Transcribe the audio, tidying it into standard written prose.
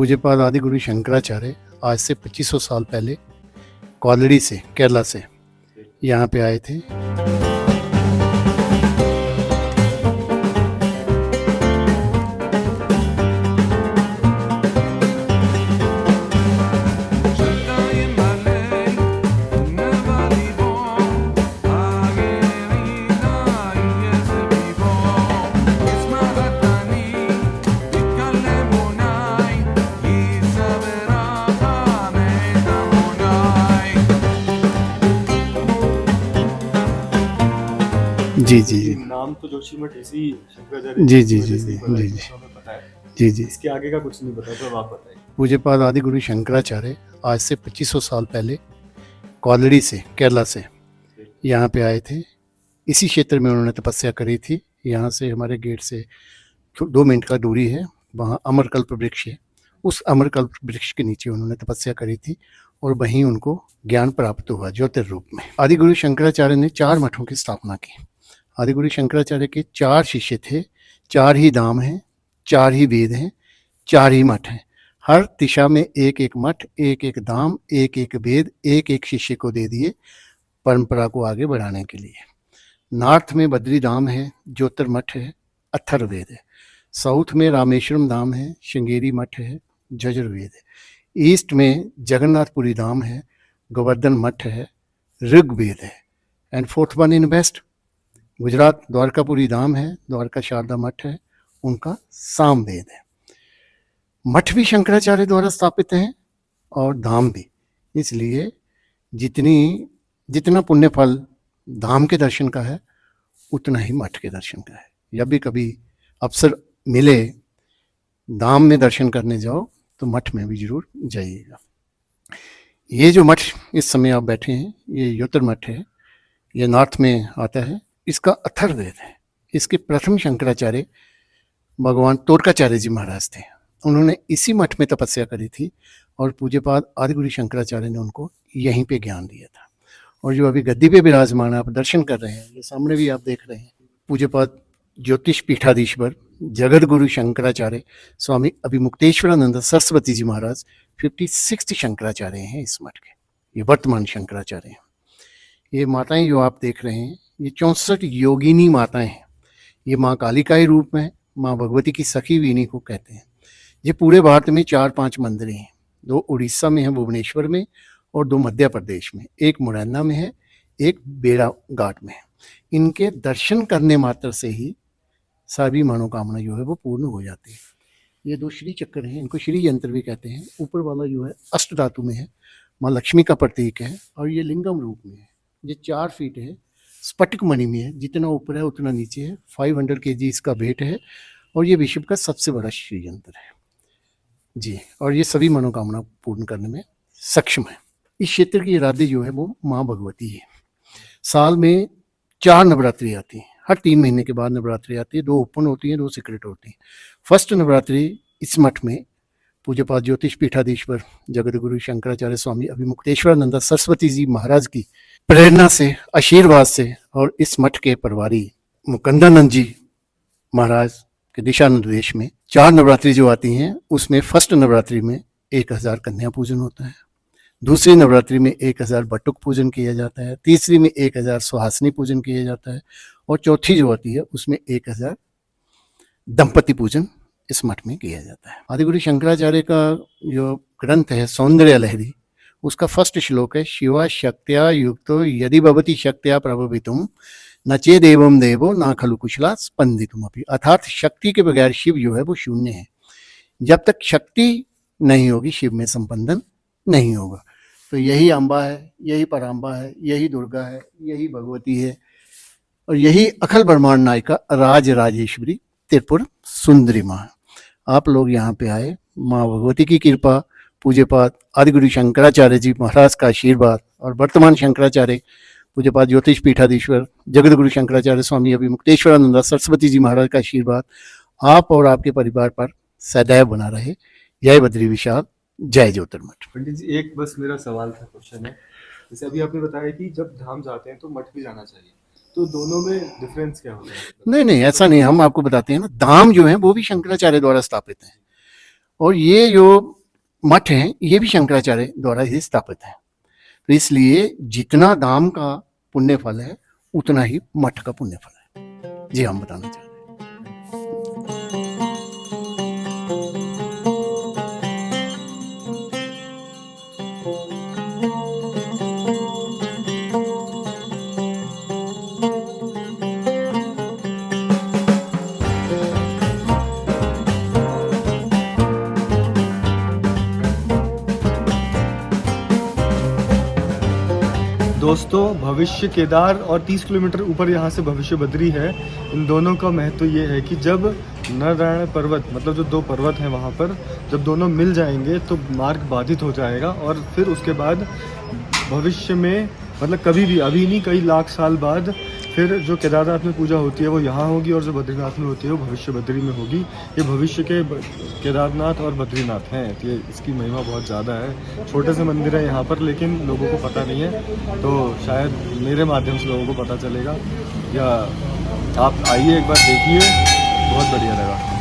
पूज्यपाद आदि गुरु शंकराचार्य आज से 2500 साल पहले कॉलड़ी से, केरला से यहाँ पे आए थे। जी जी जी नाम तो जोशीमठ इसी शंकराचार्य जी जी जी जी जी जी पता है। जी जी इसके आगे का कुछ नहीं पता, तो आप बताइए। पूज्यपाद आदि गुरु शंकराचार्य आज से 2500 साल पहले कॉलड़ी से, केरला से यहाँ पे आए थे। इसी क्षेत्र में उन्होंने तपस्या करी थी। यहाँ से हमारे गेट से 2 मिनट का दूरी है, वहाँ अमरकल्प वृक्ष है। उस अमरकल्प वृक्ष के नीचे उन्होंने तपस्या करी थी और वहीं उनको ज्ञान प्राप्त हुआ ज्योतिर्रूप में। आदि गुरु शंकराचार्य ने 4 मठों की स्थापना की। आदि गुरु शंकराचार्य के 4 शिष्य थे, 4 ही धाम हैं, 4 ही वेद हैं, 4 ही मठ हैं। हर दिशा में एक एक मठ, एक एक धाम, एक एक वेद, एक एक शिष्य को दे दिए परंपरा को आगे बढ़ाने के लिए। नॉर्थ में बद्री धाम है, ज्योतिर्मठ है, अथर्ववेद है। साउथ में रामेश्वरम धाम है, श्रृंगेरी मठ है, यजुर्वेद है। ईस्ट में जगन्नाथपुरी धाम है, गोवर्धन मठ है, ऋग्वेद है। And fourth one in west Gujarat Dwarkapuri धाम है, द्वारका शारदा मठ है, उनका सामवेद है। मठ भी शंकराचार्य द्वारा स्थापित हैं और धाम भी। इसलिए जितना पुण्य फल धाम के दर्शन का है उतना ही मठ के दर्शन का है। जब भी कभी अवसर मिले धाम में दर्शन करने जाओ तो मठ में भी जरूर जाइएगा। ये जो मठ इस समय आप बैठे हैं ये ज्योतिर्मठ है, ये नॉर्थ में आता है। इसका अथर्ववेद है। इसके प्रथम शंकराचार्य भगवान तोरकाचार्य जी महाराज थे। उन्होंने इसी मठ में तपस्या करी थी और पूज्यपाद आदि गुरु शंकराचार्य ने उनको यहीं पे ज्ञान दिया था। और जो अभी गद्दी पे विराजमान आप दर्शन कर रहे हैं, ये सामने भी आप देख रहे हैं, पूज्यपाद ज्योतिष पीठाधीश्वर जगत गुरु शंकराचार्य स्वामी अभिमुक्तेश्वरानंद सरस्वती जी महाराज 56 शंकराचार्य हैं इस मठ के। ये वर्तमान शंकराचार्य हैं। ये माताएं जो आप देख रहे हैं ये 64 योगिनी माताएं हैं। ये माँ कालिका के रूप में, माँ भगवती की सखी वीणी को कहते हैं। ये पूरे भारत में 4-5 मंदिर हैं। 2 उड़ीसा में हैं, भुवनेश्वर में, और 2 मध्य प्रदेश में। एक मुरैना में है, एक बेड़ा घाट में है। इनके दर्शन करने मात्र से ही सारी मनोकामना जो है वो पूर्ण हो जाती है। ये 2 श्री चक्र हैं, इनको श्री यंत्र भी कहते हैं। ऊपर वाला जो है अष्ट धातु में है, माँ लक्ष्मी का प्रतीक है, और ये लिंगम रूप में है। ये 4 फीट है, स्फटिक मणि में है। जितना ऊपर है उतना नीचे है। 500 kg इसका वेट है और ये विश्व का सबसे बड़ा श्री यंत्र है जी। और ये सभी मनोकामना पूर्ण करने में सक्षम है। इस क्षेत्र की आराध्य जो है वो माँ भगवती है। साल में 4 नवरात्रि आती हैं। हर 3 महीने के बाद नवरात्रि आती है। 2 ओपन होती हैं, 2 सीक्रेट होती हैं। फर्स्ट नवरात्रि इस मठ में पूज्यपाद ज्योतिष पीठाधीश्वर जगत गुरु शंकराचार्य स्वामी अभिमुक्तेश्वरानंद सरस्वती जी महाराज की प्रेरणा से, आशीर्वाद से, और इस मठ के प्रभारी मुकुंदानंद जी महाराज के दिशा निर्देश में 4 नवरात्रि जो आती हैं उसमें फर्स्ट नवरात्रि में 1000 कन्या पूजन होता है। दूसरी नवरात्रि में 1000 बटुक पूजन किया जाता है। तीसरी में 1000 सुहासिनी पूजन किया जाता है। और चौथी जो आती है उसमें 1000 दंपति पूजन इस मठ में किया जाता है। आदि गुरु शंकराचार्य का जो ग्रंथ है सौंदर्य लहरी, उसका फर्स्ट श्लोक है, शिवा शक्त्या युक्तो यदि भवति शक्त्या प्रभवितुम न चेदेवं देवो न खलु कुशला स्पंदितुमपि। अर्थात शक्ति के बगैर शिव जो है वो शून्य है। जब तक शक्ति नहीं होगी शिव में संबंधन नहीं होगा। तो यही अम्बा है, यही पराम्बा है, यही दुर्गा है, यही भगवती है, और यही अखिल ब्रह्मांड नायिका राज राजेश्वरी त्रिपुर सुंदरी माँ। आप लोग यहाँ पे आए, माँ भगवती की कृपा, पूज्यपाद आदि गुरु शंकराचार्य जी महाराज का आशीर्वाद, और वर्तमान शंकराचार्य पूज्यपाद ज्योतिष पीठाधीश्वर जगत गुरु शंकराचार्य स्वामी अभिमुक्तेश्वरानंद सरस्वती जी महाराज का आशीर्वाद आप और आपके परिवार पर सदैव बना रहे। जय बद्री विशाल, जय ज्योतिर्मठ। पंडित जी, एक बस मेरा सवाल था, क्वेश्चन है। जैसे अभी आपने बताया कि जब धाम जाते हैं तो मठ भी जाना चाहिए, तो दोनों में डिफरेंस क्या होता है? नहीं, ऐसा नहीं, हम आपको बताते हैं ना। धाम जो है वो भी शंकराचार्य द्वारा स्थापित है और ये जो मठ हैं ये भी शंकराचार्य द्वारा ही स्थापित है। तो इसलिए जितना धाम का पुण्य फल है उतना ही मठ का पुण्य फल है। जी हम बताना चाहते हैं। दोस्तों, भविष्य केदार और 30 किलोमीटर ऊपर यहाँ से भविष्य बद्री है। इन दोनों का महत्व ये है कि जब नारायण पर्वत, मतलब जो 2 पर्वत हैं वहाँ पर, जब दोनों मिल जाएंगे तो मार्ग बाधित हो जाएगा और फिर उसके बाद भविष्य में, मतलब कभी भी, अभी नहीं, कई लाख साल बाद फिर जो केदारनाथ में पूजा होती है वो यहाँ होगी और जो बद्रीनाथ में होती है वो भविष्य बद्री में होगी। ये भविष्य के केदारनाथ और बद्रीनाथ हैं। तो ये इसकी महिमा बहुत ज़्यादा है। छोटे से मंदिर है यहाँ पर, लेकिन लोगों को पता नहीं है, तो शायद मेरे माध्यम से लोगों को पता चलेगा। या आप आइए, एक बार देखिए, बहुत बढ़िया लगा।